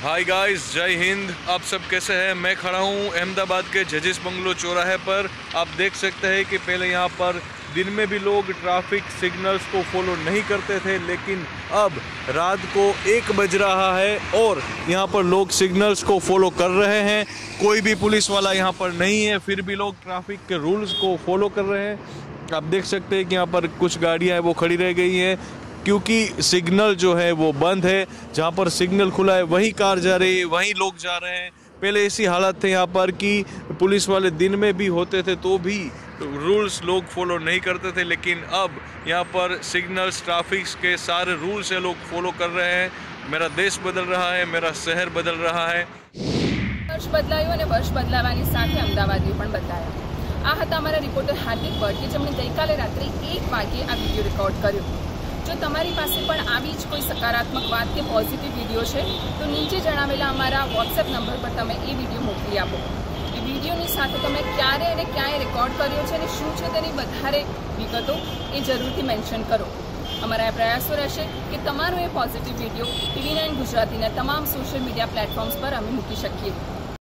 Hi guys, जय हिंद। आप सब कैसे हैं? मैं खड़ा हूँ अहमदाबाद के जजेस बंगलो चौराहे पर। आप देख सकते हैं कि पहले यहाँ पर दिन में भी लोग ट्रैफिक सिग्नल्स को फॉलो नहीं करते थे, लेकिन अब रात को 1 बज रहा है और यहाँ पर लोग सिग्नल्स को फॉलो कर रहे हैं। कोई भी पुलिस वाला यहाँ पर नहीं है, फिर भी लोग ट्रैफिक के रूल्स को फॉलो कर रहे हैं। आप देख सकते हैं कि यहाँ पर कुछ गाड़ियाँ हैं वो खड़ी रह गई हैं क्योंकि सिग्नल जो है वो बंद है। जहाँ पर सिग्नल खुला है वहीं कार जा रही है, वहीं लोग जा रहे हैं। पहले ऐसी हालत थे यहाँ पर कि पुलिस वाले दिन में भी होते थे तो भी रूल्स लोग फॉलो नहीं करते थे, लेकिन अब यहाँ पर सिग्नल्स, ट्रैफिक के सारे रूल्स है लोग फॉलो कर रहे हैं। मेरा देश बदल रहा है, मेरा शहर बदल रहा है। वर्ष बदलाયું અને વર્ષ બદલાવાની સાથે અમદાવાદીઓ પણ બદલાયા। આ હતા અમારા રિપોર્ટર હાર્દિક ભટ્ટ કે જેમણે ગઈકાલે રાત્રે 1 વાગે આ વિડીયો રેકોર્ડ કર્યો। જો તમારી પાસે પણ આવી જ કોઈ સકારાત્મક વાત કે પોઝિટિવ વિડીયો છે તો નીચે જણાવેલા અમારા વોટ્સએપ નંબર પર તમે એ વિડીયો મોકલી આપો। એ વિડીયોની સાથે તમે ક્યારે અને ક્યાંય રેકોર્ડ કર્યો છે અને શું છે તેની વધારે વિગતો એ જરૂરથી મેન્શન કરો। અમારા આ પ્રયાસો રહેશે કે તમારો એ પોઝિટિવ વિડીયો TV9 ગુજરાતીના તમામ સોશિયલ મીડિયા પ્લેટફોર્મ્સ પર અમે મૂકી શકીએ।